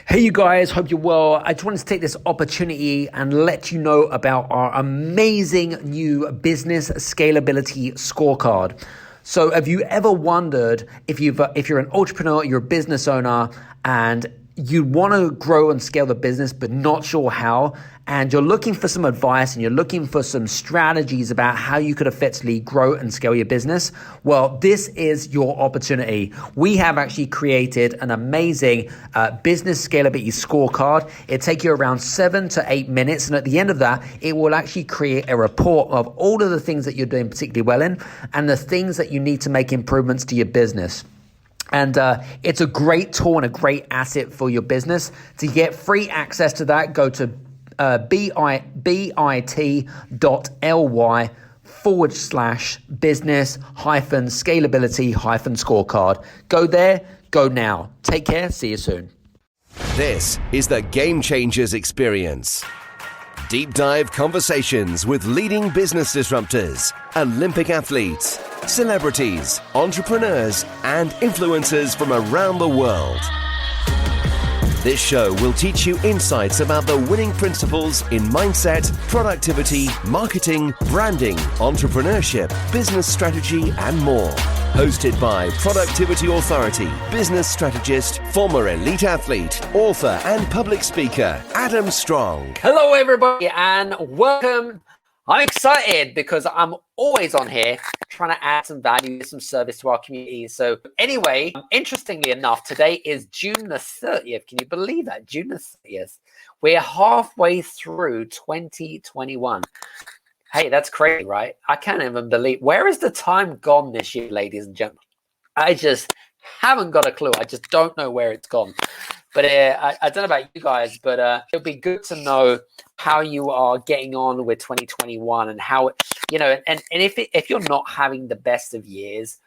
Hey, you guys, hope you're well. I just wanted to take this opportunity and let you know about our amazing new business scalability scorecard. So have you ever wondered if you're an entrepreneur, you're a business owner, and you want to grow and scale the business, but not sure how, and you're looking for some advice and you're looking for some strategies about how you could effectively grow and scale your business? Well, this is your opportunity. We have actually created an amazing business scalability scorecard. It'll take you around 7 to 8 minutes. And at the end of that, it will actually create a report of all of the things that you're doing particularly well in and the things that you need to make improvements to your business. And it's a great tool and a great asset for your business. To get free access to that, go to bit.ly/business-scalability-scorecard. Go there, go now. Take care, see you soon. This is the Game Changers Experience. Deep dive conversations with leading business disruptors, Olympic athletes, celebrities, entrepreneurs, and influencers from around the world. This show will teach you insights about the winning principles in mindset, productivity, marketing, branding, entrepreneurship, business strategy, and more. Hosted by Productivity Authority, business strategist, former elite athlete, author, and public speaker, Adam Strong. Hello, everybody, and welcome. I'm excited because I'm always on here trying to add some value, some service to our community. So anyway, interestingly enough, today is June the 30th. Can you believe that? June the 30th. We're halfway through 2021. Hey, that's crazy, right? I can't even believe. Where is the time gone this year, ladies and gentlemen? I just haven't got a clue. I just don't know where it's gone. But I don't know about you guys, but it'll be good to know how you are getting on with 2021 and how, and if you're not having the best of years,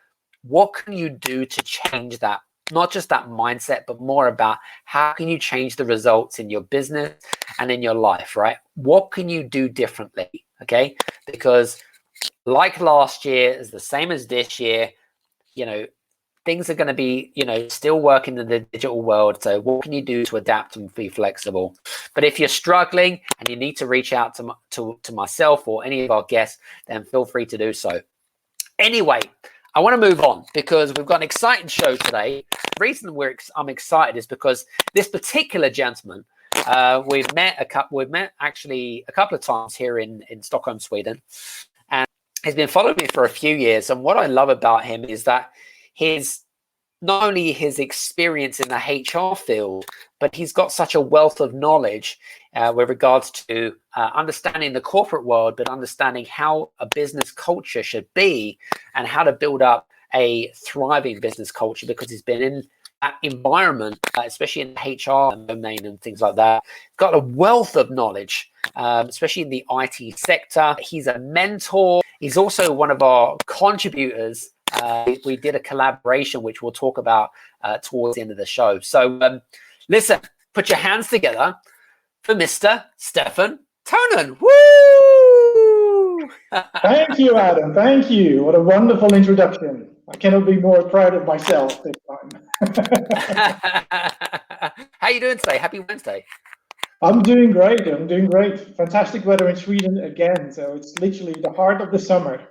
what can you do to change that? Not just that mindset, but more about how can you change the results in your business and in your life, right? What can you do differently? Okay. Because like last year is the same as this year, things are going to be, still working in the digital world. So what can you do to adapt and be flexible? But if you're struggling and you need to reach out to myself or any of our guests, then feel free to do so. Anyway, I want to move on because we've got an exciting show today. The reason I'm excited is because this particular gentleman, we've met actually a couple of times here in Stockholm, Sweden, and he's been following me for a few years. And what I love about him is that not only his experience in the HR field, but he's got such a wealth of knowledge with regards to understanding the corporate world, but understanding how a business culture should be and how to build up a thriving business culture, because he's been in that environment, especially in the HR domain and things like that. Got a wealth of knowledge, especially in the IT sector. He's a mentor. He's also one of our contributors. We did a collaboration, which we'll talk about towards the end of the show. So listen, put your hands together for Mr. Stefan Tonnon. Woo! Thank you, Adam. Thank you. What a wonderful introduction. I cannot be more proud of myself this time. How you doing today? Happy Wednesday. I'm doing great. Fantastic weather in Sweden again. So it's literally the heart of the summer.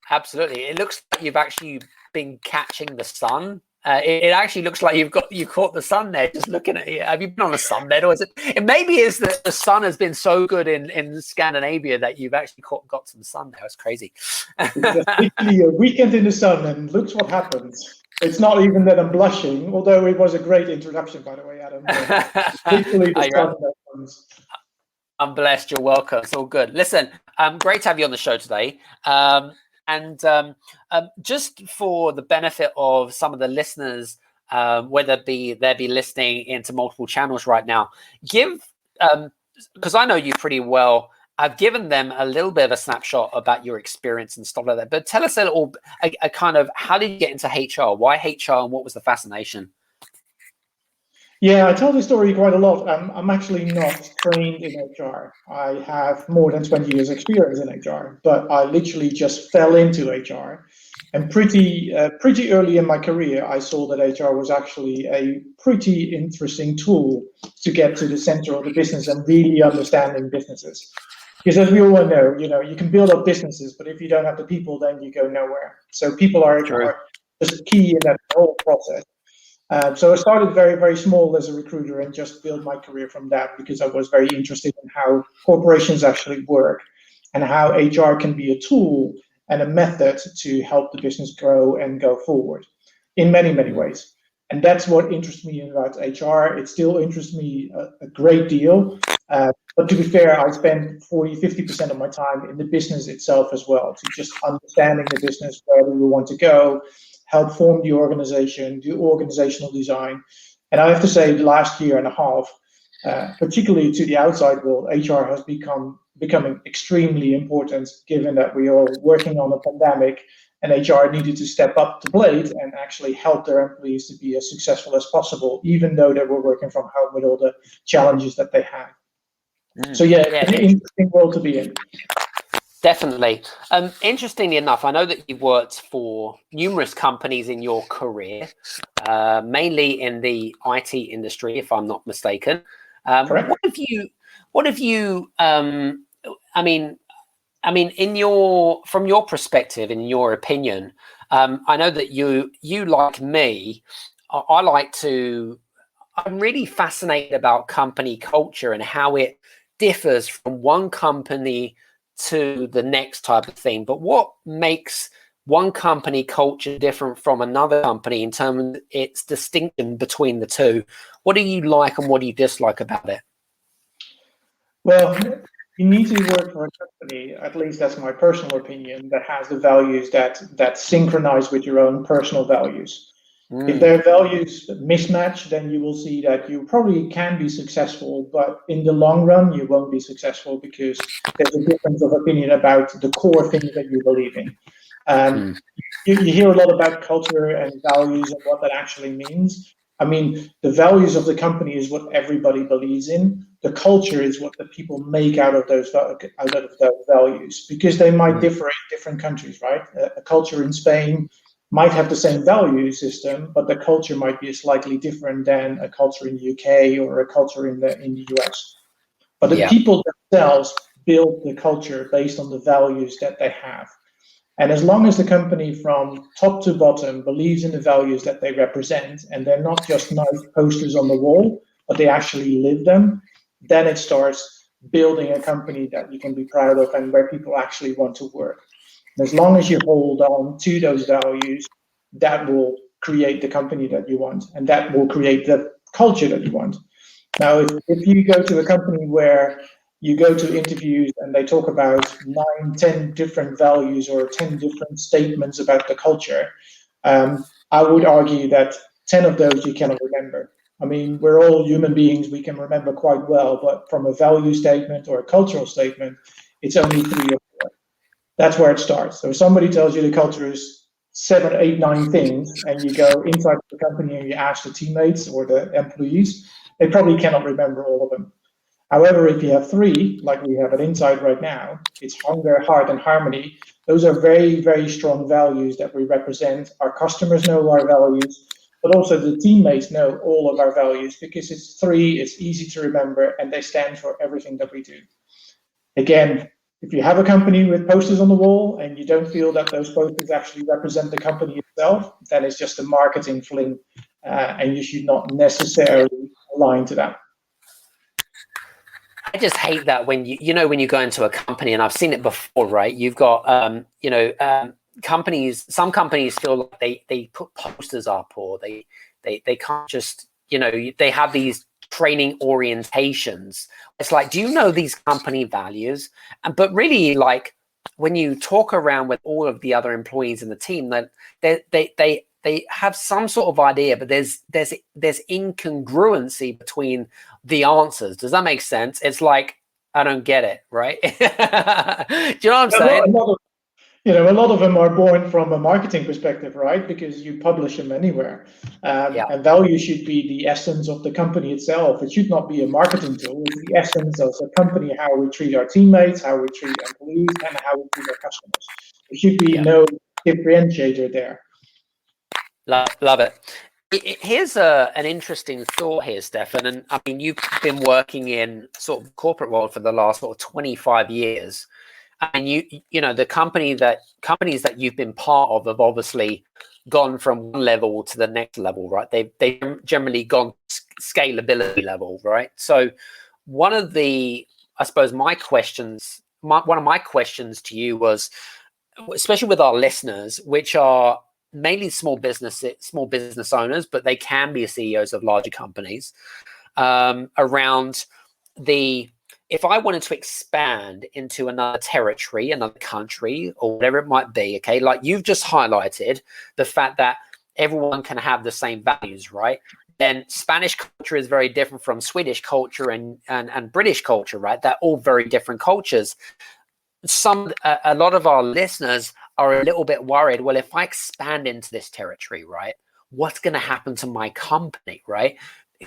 Absolutely. It looks like you've actually been catching the sun. It actually looks like you caught the sun there. Just looking at it, have you been on a sunbed, or is it? It maybe is that the sun has been so good in Scandinavia that you've actually got some sun there. It's crazy. It's literally a weekend in the sun, and looks what happens. It's not even that I'm blushing, although it was a great introduction, by the way, Adam. Literally the sun that comes. I'm blessed. You're welcome. It's all good. Listen, great to have you on the show today. And just for the benefit of some of the listeners, whether they be listening into multiple channels right now, because I know you pretty well, I've given them a little bit of a snapshot about your experience and stuff like that. But tell us a little, a kind of, how did you get into HR? Why HR, and what was the fascination? Yeah, I tell this story quite a lot. I'm actually not trained in HR. I have more than 20 years experience in HR, but I literally just fell into HR. And pretty early in my career, I saw that HR was actually a pretty interesting tool to get to the center of the business and really understanding businesses. Because as we all know, you can build up businesses, but if you don't have the people, then you go nowhere. So people are just key in that whole process. So I started very, very small as a recruiter and just built my career from that because I was very interested in how corporations actually work and how HR can be a tool and a method to help the business grow and go forward in many, many ways. And that's what interests me about HR. It still interests me a great deal. But to be fair, I spend 40-50% of my time in the business itself as well, to just understanding the business, where we want to go, help form the organization, do organizational design. And I have to say, the last year and a half, particularly to the outside world, HR has becoming extremely important, given that we are working on a pandemic and HR needed to step up to plate and actually help their employees to be as successful as possible, even though they were working from home with all the challenges that they had. So yeah, it's an interesting world to be in. Definitely. Interestingly enough, I know that you've worked for numerous companies in your career, mainly in the IT industry, if I'm not mistaken. Correct. What have you? I mean, from your perspective, in your opinion, I know that you like me. I'm really fascinated about company culture and how it differs from one company to the next type of thing. But what makes one company culture different from another company in terms of its distinction between the two? What do you like and what do you dislike about it? Well, you need to work for a company, at least that's my personal opinion, that has the values that synchronize with your own personal values. If their values mismatch, then you will see that you probably can be successful, but in the long run, you won't be successful because there's a difference of opinion about the core things that you believe in. You hear a lot about culture and values and what that actually means. I mean, the values of the company is what everybody believes in. The culture is what the people make out of those values, because they might differ in different countries, right? A culture in Spain might have the same value system, but the culture might be slightly different than a culture in the UK or a culture in the US. But the people themselves build the culture based on the values that they have. And as long as the company from top to bottom believes in the values that they represent, and they're not just nice posters on the wall, but they actually live them, then it starts building a company that you can be proud of and where people actually want to work. And as long as you hold on to those values, that will create the company that you want, and that will create the culture that you want. Now, if you go to a company where you go to interviews and they talk about 9-10 different values or 10 different statements about the culture, I would argue that 10 of those you cannot remember. I mean, we're all human beings, we can remember quite well, but from a value statement or a cultural statement, it's only 3 or 4. That's where it starts. So if somebody tells you the culture is 7, 8, 9 things, and you go inside the company and you ask the teammates or the employees, they probably cannot remember all of them. However, if you have 3, like we have at Insight right now, it's hunger, heart, and harmony. Those are very, very strong values that we represent. Our customers know our values, but also the teammates know all of our values because it's 3, it's easy to remember, and they stand for everything that we do. Again, if you have a company with posters on the wall and you don't feel that those posters actually represent the company itself, then it's just a marketing fling, and you should not necessarily align to that. I just hate that when when you go into a company, and I've seen it before, right? You've got companies. Some companies feel like they put posters up, or they can't just they have these training orientations. It's like, do you know these company values? But really, like when you talk around with all of the other employees in the team, that they have some sort of idea, but there's incongruency between the answers. Does that make sense? It's like, I don't get it, right? Do you know what I'm saying? A lot of them are born from a marketing perspective, right? Because you publish them anywhere. And value should be the essence of the company itself. It should not be a marketing tool. It's the essence of the company, how we treat our teammates, how we treat employees, and how we treat our customers. There should be no differentiator there. Love it. Here's an interesting thought here, Stefan. And I mean, you've been working in sort of corporate world for the last sort of 25 years. And you know, the companies that you've been part of have obviously gone from one level to the next level, right? They've generally gone scalability level, right? So one of my questions to you was, especially with our listeners, which are mainly small business owners, but they can be CEOs of larger companies, around if I wanted to expand into another territory, another country, or whatever it might be, okay, like you've just highlighted the fact that everyone can have the same values, right? Then Spanish culture is very different from Swedish culture and British culture, right? They're all very different cultures. A lot of our listeners are a little bit worried. Well, if I expand into this territory, right, what's going to happen to my company, right?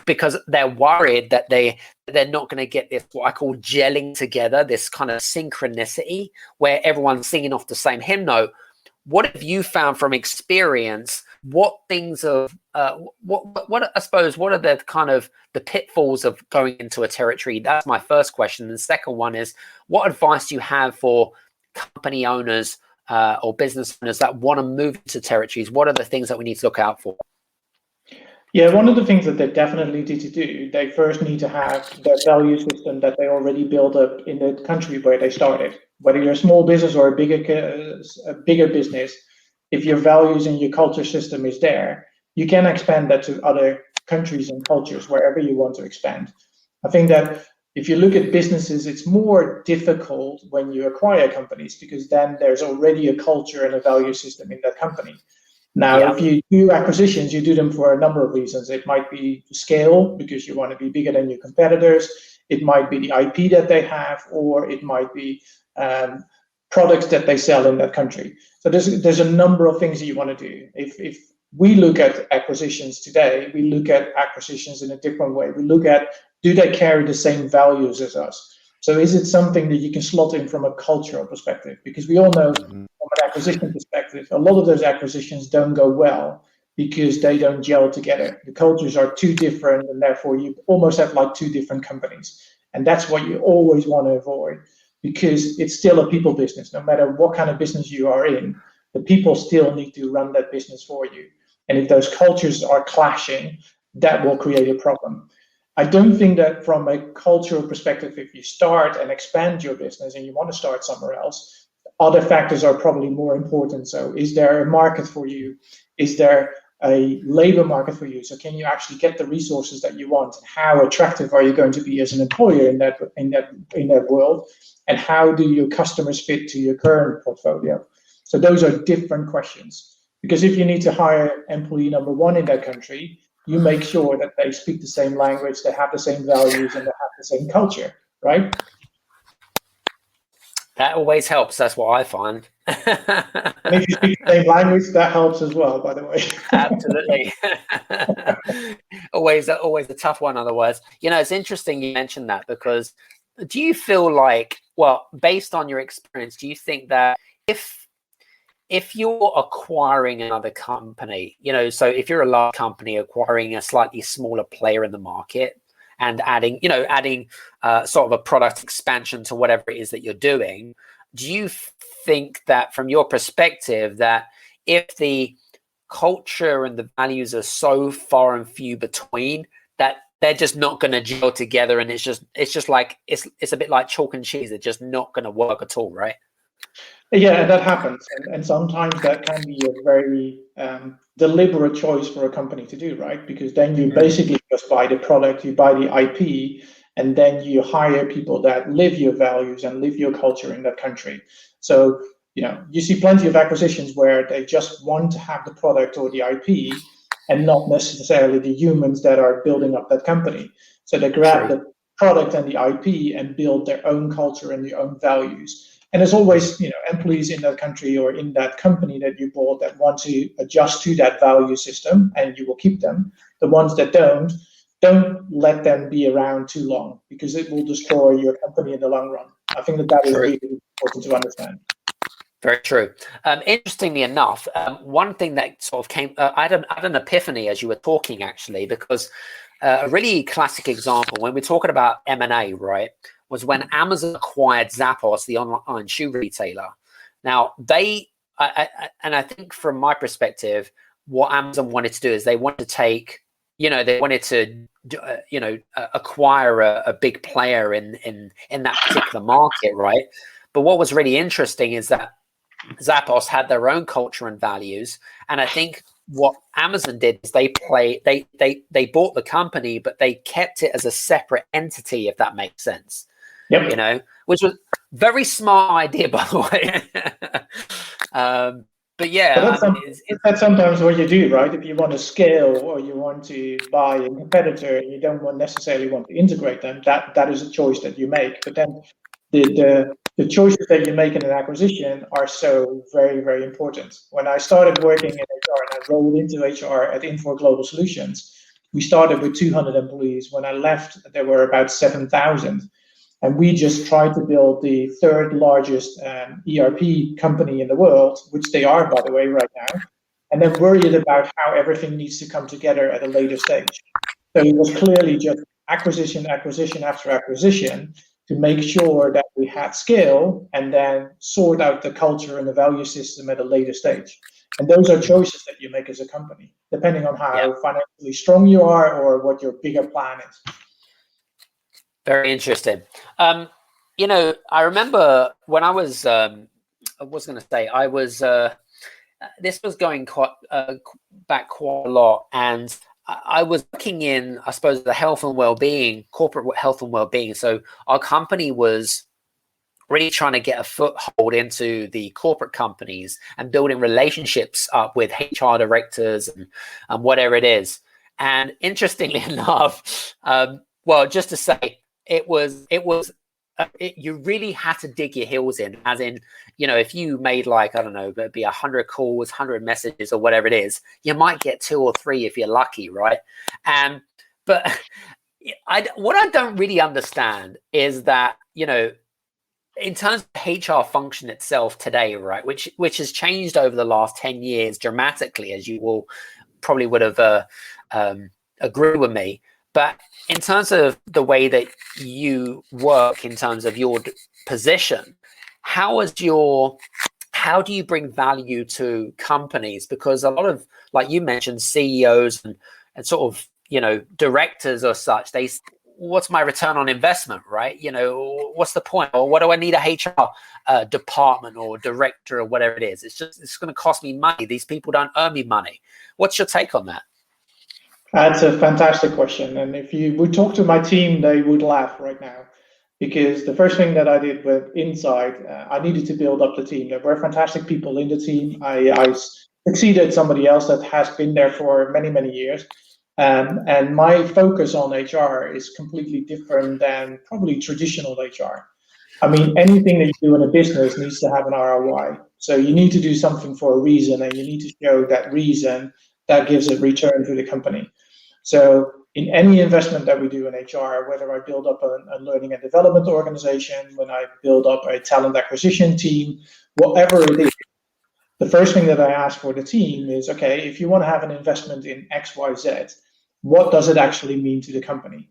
Because they're worried that they're not going to get this, what I call gelling together, this kind of synchronicity where everyone's singing off the same hymn note. What have you found from experience? What things of what I suppose, what are the kind of the pitfalls of going into a territory? That's my first question. And the second one is, what advice do you have for company owners or business owners that want to move into territories? What are the things that we need to look out for? Yeah, one of the things that they definitely need to do, they first need to have their value system that they already built up in the country where they started. Whether you're a small business or a bigger business, if your values and your culture system is there, you can expand that to other countries and cultures wherever you want to expand. I think that if you look at businesses, it's more difficult when you acquire companies because then there's already a culture and a value system in that company. Now, if you do acquisitions, you do them for a number of reasons. It might be to scale because you want to be bigger than your competitors. It might be the IP that they have, or it might be products that they sell in that country. So there's a number of things that you want to do. If we look at acquisitions today, we look at acquisitions in a different way. We look at, do they carry the same values as us? So is it something that you can slot in from a cultural perspective? Because we all know from an acquisition perspective, a lot of those acquisitions don't go well because they don't gel together. The cultures are too different, and therefore you almost have like two different companies. And that's what you always want to avoid, because it's still a people business. No matter what kind of business you are in, the people still need to run that business for you. And if those cultures are clashing, that will create a problem. I don't think that from a cultural perspective, if you start and expand your business and you want to start somewhere else, other factors are probably more important. So is there a market for you? Is there a labor market for you? So can you actually get the resources that you want? How attractive are you going to be as an employer in that world? And how do your customers fit to your current portfolio? So those are different questions. Because if you need to hire employee number one in that country, you make sure that they speak the same language, they have the same values, and they have the same culture, right? That always helps. That's what I find. And if you speak the same language, that helps as well, by the way. Absolutely. always a tough one otherwise. You know, it's interesting you mentioned that, because do you feel like, well, based on your experience, do you think that if you're acquiring another company, you know, so if you're a large company acquiring a slightly smaller player in the market and adding sort of a product expansion to whatever it is that you're doing, do you think that from your perspective that if the culture and the values are so far and few between that they're just not going to gel together, and it's just like it's a bit like chalk and cheese, they're just not going to work at all, right? Yeah, that happens, and sometimes that can be a very deliberate choice for a company to do, right? Because then you basically just buy the product, you buy the IP, and then you hire people that live your values and live your culture in that country. So, you know, you see plenty of acquisitions where they just want to have the product or the IP and not necessarily the humans that are building up that company. So they grab the product and the IP and build their own culture and their own values. And there's always, you know, employees in that country or in that company that you bought that want to adjust to that value system, and you will keep them. The ones that don't let them be around too long, because it will destroy your company in the long run. I think that is really important to understand. Very true. Interestingly enough, one thing that sort of came, I had an epiphany as you were talking, actually, because a really classic example when we're talking about M&A, right, was when Amazon acquired Zappos, the online shoe retailer. Now, I think from my perspective, what Amazon wanted to do is they wanted to take, they wanted to, acquire a big player in that particular market, right? But what was really interesting is that Zappos had their own culture and values, and I think what Amazon did is they bought the company, but they kept it as a separate entity, if that makes sense. Yep. Which was very smart idea, by the way. But yeah, that's sometimes what you do, right? If you want to scale or you want to buy a competitor, and you don't necessarily want to integrate them. That is a choice that you make. But then the choices that you make in an acquisition are so very, very important. When I started working in HR and I rolled into HR at Infor Global Solutions, we started with 200 employees. When I left, there were about 7,000. And we just tried to build the third largest ERP company in the world, which they are, by the way, right now, and then worried about how everything needs to come together at a later stage. So it was clearly just acquisition after acquisition to make sure that we had scale and then sort out the culture and the value system at a later stage. And those are choices that you make as a company, depending on how financially strong you are or what your bigger plan is. Very interesting. I remember when I was this was going back quite a lot, and I was working in, I suppose, the health and well-being, corporate health and well-being. So our company was really trying to get a foothold into the corporate companies and building relationships up with HR directors and whatever it is. And interestingly enough, just to say, you really had to dig your heels in, as in, if you made like, I don't know, it'd be 100 calls, 100 messages or whatever it is, you might get 2 or 3 if you're lucky, right? But what I don't really understand is that, in terms of HR function itself today, right, which has changed over the last 10 years dramatically, as you all probably would have agreed with me. But in terms of the way that you work, in terms of your position, how do you bring value to companies? Because a lot of, like you mentioned, CEOs and sort of, directors or such, what's my return on investment, right? What's the point? Or what do I need a HR department or director or whatever it is? It's going to cost me money. These people don't earn me money. What's your take on that? That's a fantastic question. And if you would talk to my team, they would laugh right now. Because the first thing that I did with Inside, I needed to build up the team. There were fantastic people in the team. I succeeded somebody else that has been there for many, many years. And my focus on HR is completely different than probably traditional HR. I mean, anything that you do in a business needs to have an ROI. So you need to do something for a reason, and you need to show that reason that gives a return to the company. So in any investment that we do in HR, whether I build up a learning and development organization, when I build up a talent acquisition team, whatever it is, the first thing that I ask for the team is, okay, if you want to have an investment in X, Y, Z, what does it actually mean to the company?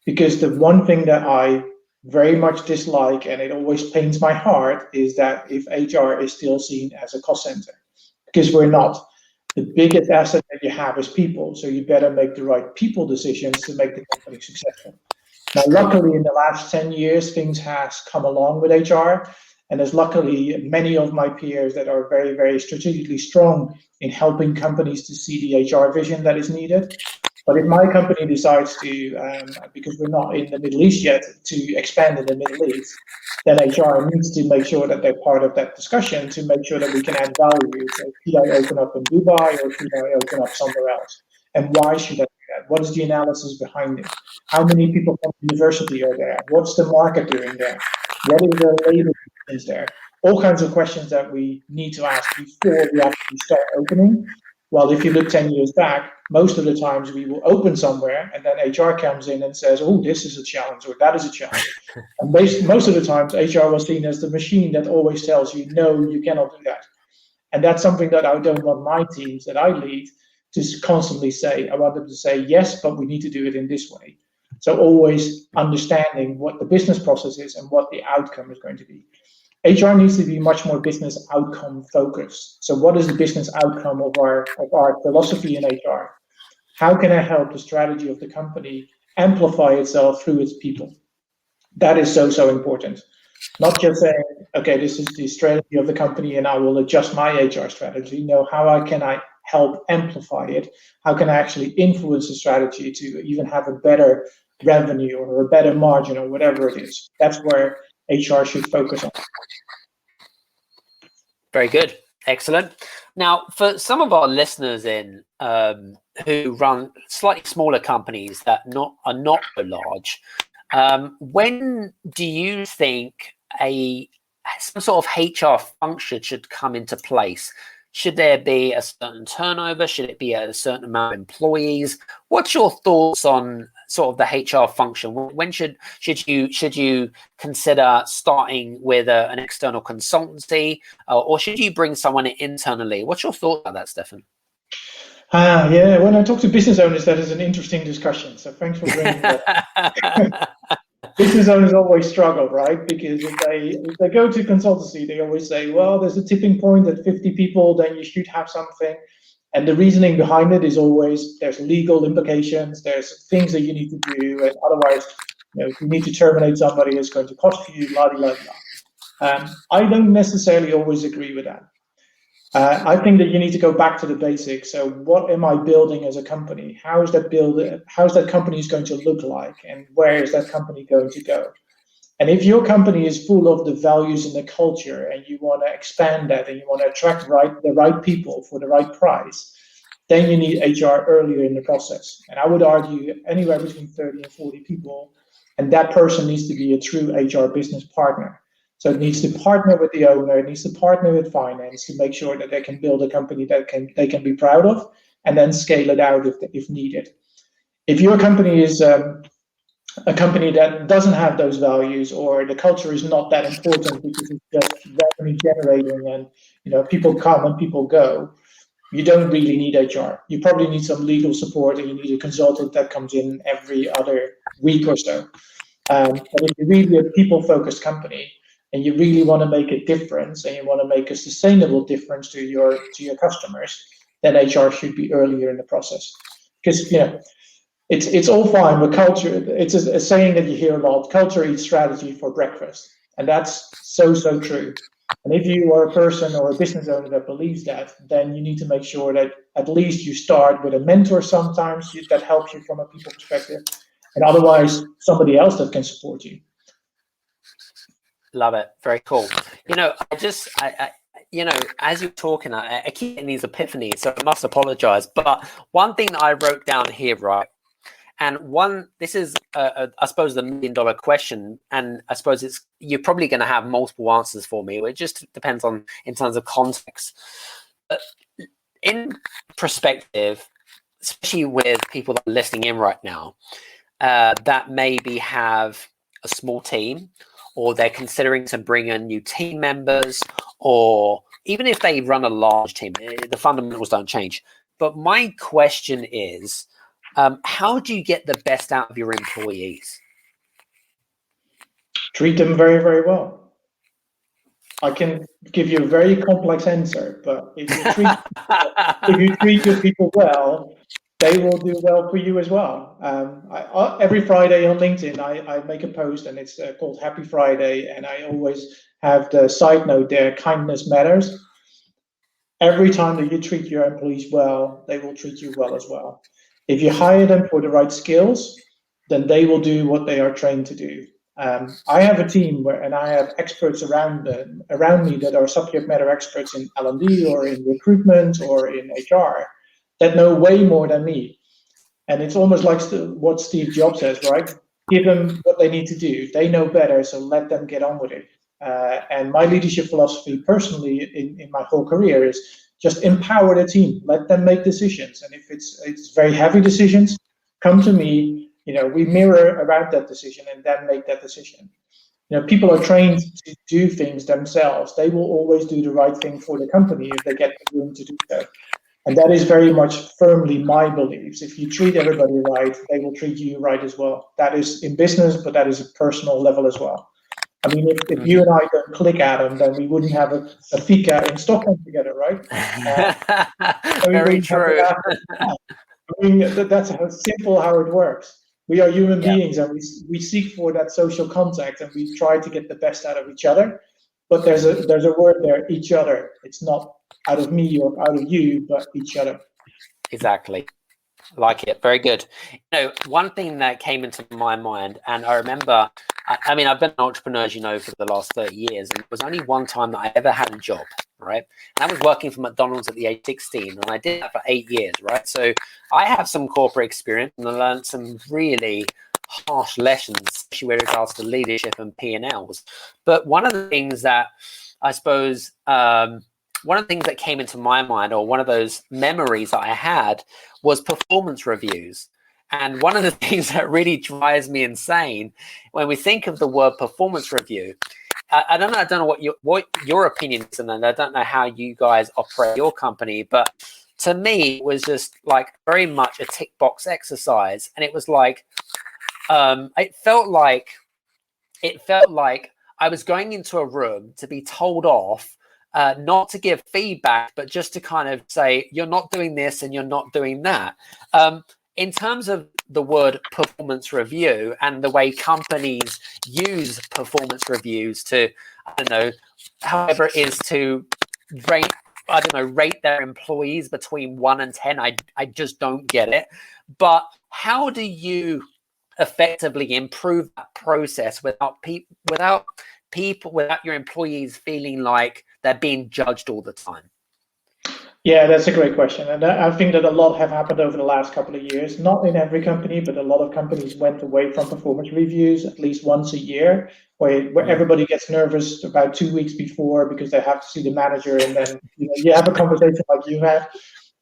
Because the one thing that I very much dislike, and it always pains my heart, is that if HR is still seen as a cost center, because we're not. The biggest asset that you have is people, so you better make the right people decisions to make the company successful. Now, luckily, in the last 10 years, things has come along with HR, and there's luckily many of my peers that are very, very strategically strong in helping companies to see the HR vision that is needed. But if my company decides to, because we're not in the Middle East yet, to expand in the Middle East, then HR needs to make sure that they're part of that discussion to make sure that we can add value. So should I open up in Dubai or should I open up somewhere else? And why should I do that? What is the analysis behind it? How many people from university are there? What's the market doing there? What is the labor conditions there? All kinds of questions that we need to ask before we actually start opening. Well, if you look 10 years back, most of the times we will open somewhere and then HR comes in and says, oh, this is a challenge or that is a challenge. And most of the times HR was seen as the machine that always tells you, no, you cannot do that. And that's something that I don't want my teams that I lead to constantly say. I want them to say, yes, but we need to do it in this way. So always understanding what the business process is and what the outcome is going to be. HR needs to be much more business outcome focused. So what is the business outcome of our philosophy in HR? How can I help the strategy of the company amplify itself through its people? That is so important. Not just saying, okay, this is the strategy of the company and I will adjust my HR strategy. No, can I help amplify it? How can I actually influence the strategy to even have a better revenue or a better margin or whatever it is? That's where HR should focus on. Very good. Excellent. Now, for some of our listeners who run slightly smaller companies that are not so large, when do you think some sort of HR function should come into place? Should there be a certain turnover? Should it be a certain amount of employees? What's your thoughts on sort of the HR function? When should you consider starting with an external consultancy, or should you bring someone in internally? What's your thought about that, Stefan? Yeah, when I talk to business owners, that is an interesting discussion. So thanks for bringing that. Business owners always struggle, right? Because if they go to consultancy, they always say, well, there's a tipping point at 50 people, then you should have something. And the reasoning behind it is always there's legal implications, there's things that you need to do, and otherwise, if you need to terminate somebody, it's going to cost you, blah, blah, blah. I don't necessarily always agree with that. I think that you need to go back to the basics. So what am I building as a company? How's that company is going to look like? And where is that company going to go? And if your company is full of the values and the culture and you want to expand that and you want to attract the right people for the right price, then you need HR earlier in the process. And I would argue anywhere between 30 and 40 people. And that person needs to be a true HR business partner. So it needs to partner with the owner, it needs to partner with finance to make sure that they can build a company that they can be proud of and then scale it out if needed. If your company is a company that doesn't have those values or the culture is not that important because it's just revenue generating and people come and people go, you don't really need HR. You probably need some legal support and you need a consultant that comes in every other week or so. But if you're really a people-focused company, and you really want to make a difference and you want to make a sustainable difference to your customers, then HR should be earlier in the process. Because it's all fine, but culture, it's a saying that you hear a lot, culture eats strategy for breakfast. And that's so true. And if you are a person or a business owner that believes that, then you need to make sure that at least you start with a mentor sometimes that helps you from a people perspective, and otherwise somebody else that can support you. Love it. Very cool. As you're talking, I keep getting these epiphanies, so I must apologize. But one thing that I wrote down here, right? And this is, I suppose, the $1 million question. And I suppose you're probably going to have multiple answers for me. It just depends in terms of context. But in perspective, especially with people that are listening in right now, that maybe have a small team, or they're considering to bring in new team members, or even if they run a large team, the fundamentals don't change. But my question is, how do you get the best out of your employees? Treat them very, very well. I can give you a very complex answer, but if you treat your people well, they will do well for you as well. Every Friday on LinkedIn, I make a post and it's called Happy Friday. And I always have the side note there, kindness matters. Every time that you treat your employees well, they will treat you well as well. If you hire them for the right skills, then they will do what they are trained to do. I have a team and I have experts around me that are subject matter experts in L&D or in recruitment or in HR, that know way more than me. And it's almost like what Steve Jobs says, right? Give them what they need to do. They know better, so let them get on with it. And my leadership philosophy personally in my whole career is Just empower the team, let them make decisions. And if it's very heavy decisions, come to me, we mirror around that decision and then make that decision. People are trained to do things themselves. They will always do the right thing for the company if they get the room to do so. And that is very much firmly my beliefs. If you treat everybody right, they will treat you right as well. That is in business, but that is a personal level as well. I mean, if you and I don't click, Adam, then we wouldn't have a fika in Stockholm together, right? Very true. I mean, that's simple how it works. We are human beings, and we seek for that social contact, and we try to get the best out of each other. But there's a word there, each other. It's not out of me or out of you, but each other. Exactly. Like it. Very good. One thing that came into my mind, and I remember, I mean, I've been an entrepreneur, as you know, for the last 30 years, and it was only one time that I ever had a job, right? And I was working for McDonald's at the age of 16, and I did that for 8 years, right? So I have some corporate experience, and I learned some really harsh lessons, especially with regards to leadership and P&Ls. But one of the things that I suppose, one of the things that came into my mind, or one of those memories that I had, was performance reviews. And one of the things that really drives me insane when we think of the word performance review, I don't know what your opinion is, and I don't know how you guys operate your company, but to me, it was just like very much a tick box exercise. And it was like, it felt like I was going into a room to be told off, not to give feedback, but just to kind of say, you're not doing this and you're not doing that. In terms of the word performance review and the way companies use performance reviews to, I don't know, however it is to rate their employees between 1 and 10. I just don't get it. But how do you effectively improve that process without your employees feeling like they're being judged all the time? Yeah, that's a great question. And I think that a lot have happened over the last couple of years. Not in every company, but a lot of companies went away from performance reviews at least once a year, where everybody gets nervous about 2 weeks before because they have to see the manager. And then you have a conversation like you had.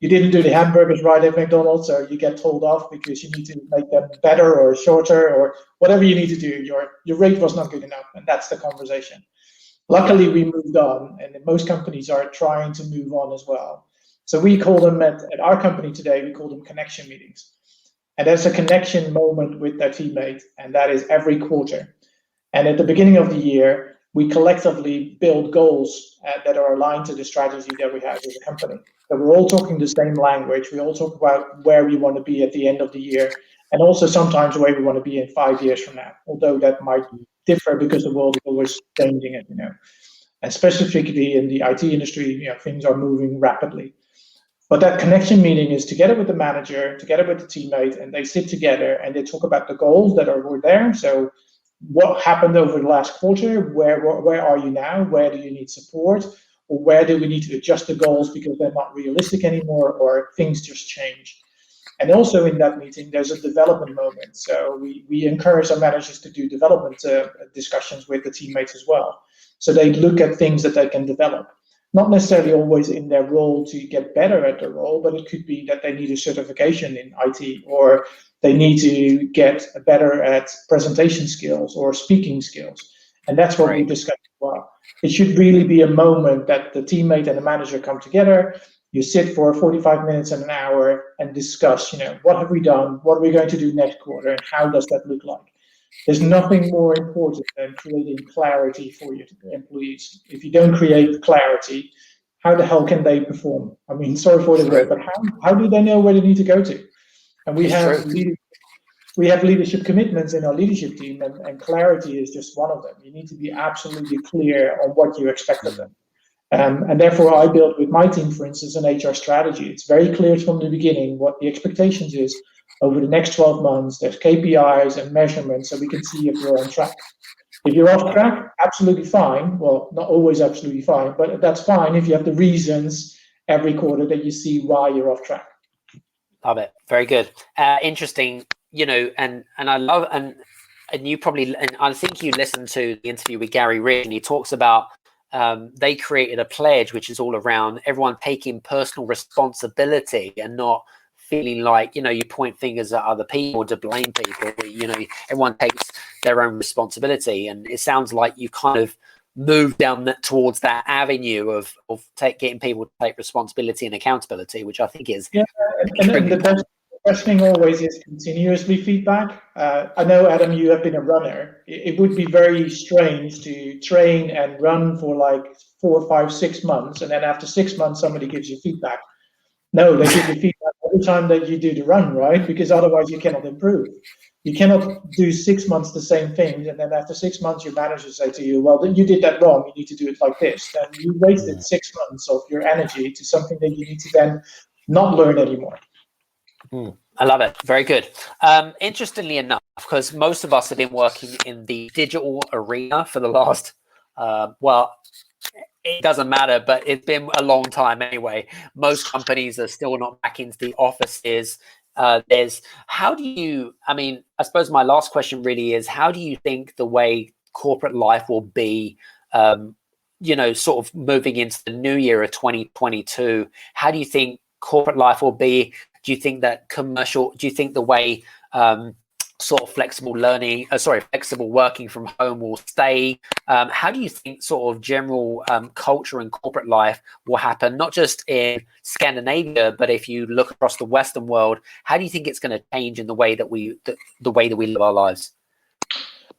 You didn't do the hamburgers right at McDonald's, or you get told off because you need to make them better or shorter or whatever you need to do. Your rate was not good enough, and that's the conversation. Luckily, we moved on, and most companies are trying to move on as well. So we call them at our company today, we call them connection meetings. And there's a connection moment with their teammate, and that is every quarter. And at the beginning of the year, we collectively build goals that are aligned to the strategy that we have as a company. So we're all talking the same language. We all talk about where we want to be at the end of the year, and also sometimes where we want to be in 5 years from now, although that might differ because the world is always changing, and specifically in the IT industry, things are moving rapidly. But that connection meeting is together with the manager, together with the teammate, and they sit together and they talk about the goals that were there. So what happened over the last quarter? Where are you now? Where do you need support? Or where do we need to adjust the goals because they're not realistic anymore, or things just change? And also in that meeting, there's a development moment. So we encourage our managers to do development discussions with the teammates as well. So they look at things that they can develop. Not necessarily always in their role to get better at their role, but it could be that they need a certification in IT, or they need to get better at presentation skills or speaking skills. And that's what we discussed as well. It should really be a moment that the teammate and the manager come together. You sit for 45 minutes and an hour and discuss, what have we done? What are we going to do next quarter? And how does that look like? There's nothing more important than creating clarity for your employees. If you don't create clarity, how the hell can they perform? I mean, sorry for the word, but how do they know where they need to go to? And we have leadership commitments in our leadership team, and clarity is just one of them. You need to be absolutely clear on what you expect of them. And therefore, I built with my team, for instance, an HR strategy. It's very clear from the beginning what the expectations is over the next 12 months. There's KPIs and measurements, so we can see if you're on track. If you're off track, absolutely fine. Well, not always absolutely fine, but that's fine if you have the reasons every quarter that you see why you're off track. Love it. Very good. Interesting. And I love, and you probably, and I think you listened to the interview with Gary Ridge, and he talks about they created a pledge which is all around everyone taking personal responsibility and not feeling like, you point fingers at other people to blame people. Everyone takes their own responsibility, and it sounds like you kind of move down towards that avenue of getting people to take responsibility and accountability, which I think is and the best thing always is continuously feedback. I know, Adam, you have been a runner. It would be very strange to train and run for like 4, 5, 6 months, and then after 6 months somebody gives you feedback. No, they give you feedback every time that you do the run, right? Because otherwise you cannot improve. You cannot do 6 months the same thing, and then after 6 months your manager say to you, well, you did that wrong, you need to do it like this. Then you wasted 6 months of your energy to something that you need to then not learn anymore. I love it. Very good. Interestingly enough, because most of us have been working in the digital arena for the last, it doesn't matter, but it's been a long time anyway. Most companies are still not back into the offices. I suppose my last question really is, how do you think the way corporate life will be, sort of moving into the new year of 2022? How do you think corporate life will be? Do you think that the way sort of flexible working from home will stay? How do you think sort of general culture and corporate life will happen, not just in Scandinavia, but if you look across the Western world? How do you think it's going to change in the way that we live our lives?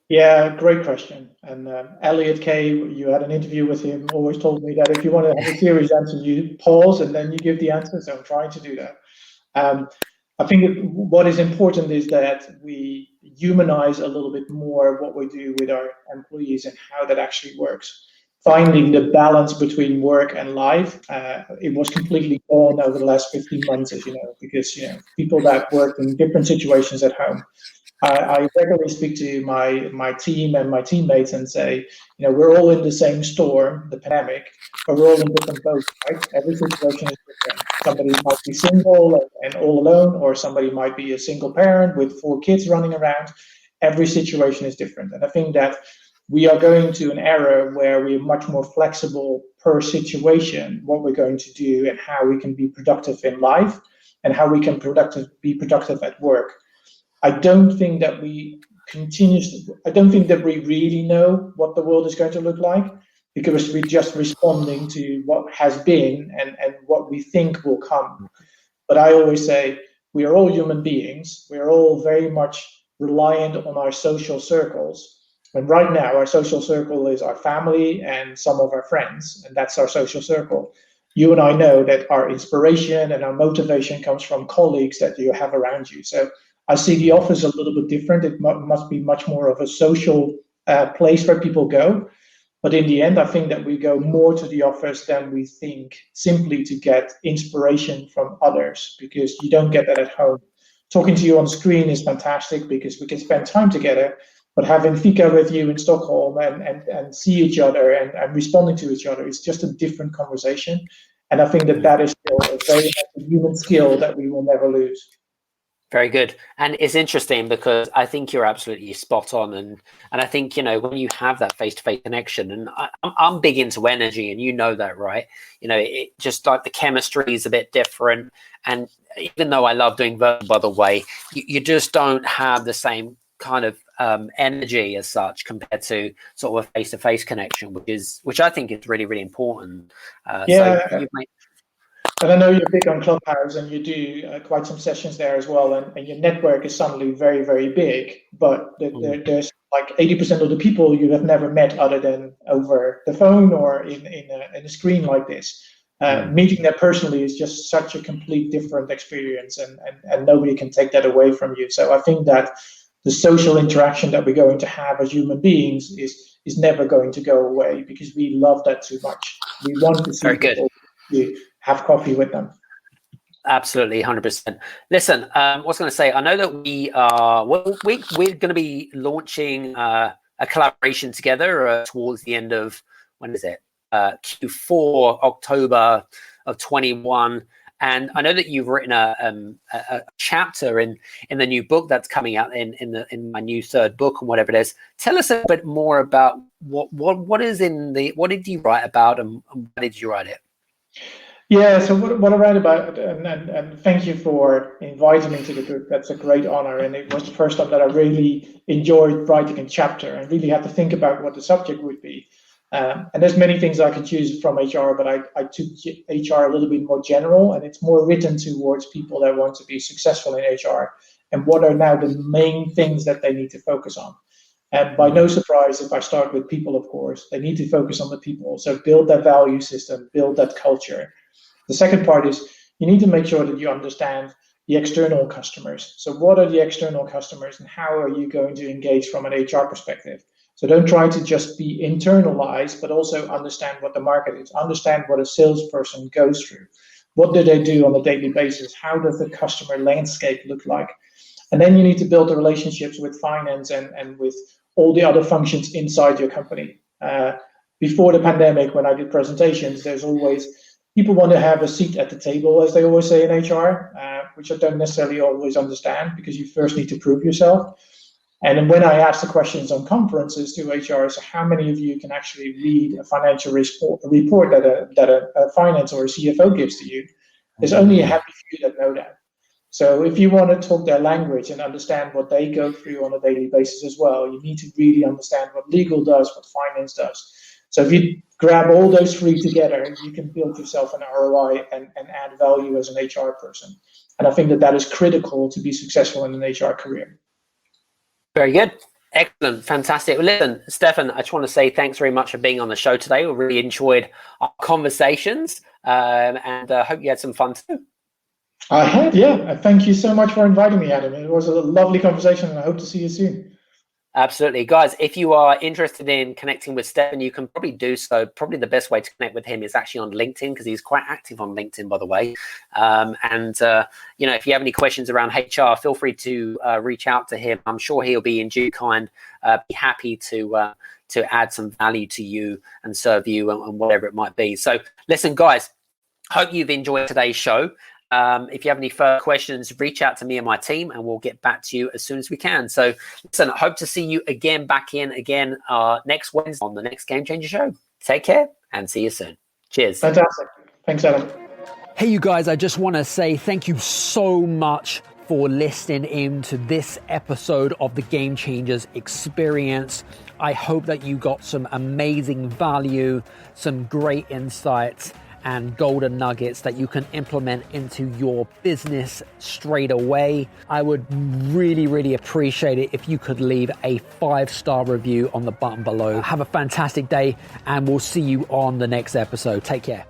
Yeah, great question. And Elliot Kay, you had an interview with him, always told me that if you want to have a serious answer, you pause and then you give the answer. So I'm trying to do that. I think what is important is that we humanize a little bit more what we do with our employees and how that actually works. Finding the balance between work and life, it was completely gone over the last 15 months, as you know, because people that work in different situations at home. I regularly speak to my team and my teammates and say, we're all in the same storm, the pandemic, but we're all in different boats, right? Every situation is different. Somebody might be single and all alone, or somebody might be a single parent with 4 kids running around. Every situation is different. And I think that we are going to an era where we are much more flexible per situation, what we're going to do and how we can be productive in life and how we can be productive at work. I don't think that we really know what the world is going to look like, because we're just responding to what has been and what we think will come. But I always say we are all human beings. We are all very much reliant on our social circles. And right now, our social circle is our family and some of our friends, and that's our social circle. You and I know that our inspiration and our motivation comes from colleagues that you have around you. So I see the office a little bit different. It must be much more of a social place where people go. But in the end, I think that we go more to the office than we think, simply to get inspiration from others, because you don't get that at home. Talking to you on screen is fantastic because we can spend time together, but having fika with you in Stockholm and see each other and responding to each other is just a different conversation. And I think that is still a very human skill that we will never lose. Very good. And it's interesting because I think you're absolutely spot on. And I think, when you have that face-to-face connection, and I'm big into energy, and you know that, right? It just like the chemistry is a bit different. And even though I love doing virtual, by the way, you just don't have the same kind of energy as such compared to sort of a face-to-face connection, which I think is really, really important. And I know you're big on Clubhouse and you do quite some sessions there as well, and your network is suddenly very, very big, but there's like 80% of the people you have never met other than over the phone or in a screen like this. Meeting them personally is just such a complete different experience, and nobody can take that away from you. So I think that the social interaction that we're going to have as human beings is never going to go away, because we love that too much. We want to see people have coffee with them. Absolutely, 100%. Listen, I was going to say, I know that we're going to be launching a collaboration together towards the end of, when is it? Q4, October of 21. And I know that you've written a chapter in the new book that's coming out in my new third book and whatever it is. Tell us a bit more about what did you write about and why did you write it? Yeah, so what I write about, and thank you for inviting me to the book. That's a great honor. And it was the first time that I really enjoyed writing a chapter and really had to think about what the subject would be. And there's many things I could choose from HR, but I took HR a little bit more general, and it's more written towards people that want to be successful in HR and what are now the main things that they need to focus on. And by no surprise, if I start with people, of course, they need to focus on the people. So build that value system, build that culture. The second part is you need to make sure that you understand the external customers. So what are the external customers and how are you going to engage from an HR perspective? So don't try to just be internalized, but also understand what the market is, understand what a salesperson goes through. What do they do on a daily basis? How does the customer landscape look like? And then you need to build the relationships with finance and with all the other functions inside your company. Before the pandemic, when I did presentations, there's always people want to have a seat at the table, as they always say in HR, which I don't necessarily always understand because you first need to prove yourself. And then when I ask the questions on conferences to HR, so how many of you can actually read a financial report that a finance or a CFO gives to you? There's only a happy few that know that. So if you want to talk their language and understand what they go through on a daily basis as well, you need to really understand what legal does, what finance does. So if you grab all those three together, you can build yourself an ROI and add value as an HR person. And I think that is critical to be successful in an HR career. Very good. Excellent. Fantastic. Well, listen, Stefan, I just want to say thanks very much for being on the show today. We really enjoyed our conversations and hope you had some fun too. I had, yeah. Thank you so much for inviting me, Adam. It was a lovely conversation and I hope to see you soon. Absolutely. Guys, if you are interested in connecting with Stefan, you can probably do so. Probably the best way to connect with him is actually on LinkedIn because he's quite active on LinkedIn, by the way. If you have any questions around HR, feel free to reach out to him. I'm sure he'll be in due kind, be happy to add some value to you and serve you and whatever it might be. So listen, guys, hope you've enjoyed today's show. If you have any further questions, reach out to me and my team and we'll get back to you as soon as we can. So listen, I hope to see you back in next Wednesday on the next Game Changer Show. Take care and see you soon. Cheers. Fantastic. Thanks, Adam. Hey, you guys, I just want to say thank you so much for listening in to this episode of the Game Changers Experience. I hope that you got some amazing value, some great insights, and golden nuggets that you can implement into your business straight away. I would really, really appreciate it if you could leave a 5-star review on the button below. Have a fantastic day and we'll see you on the next episode. Take care.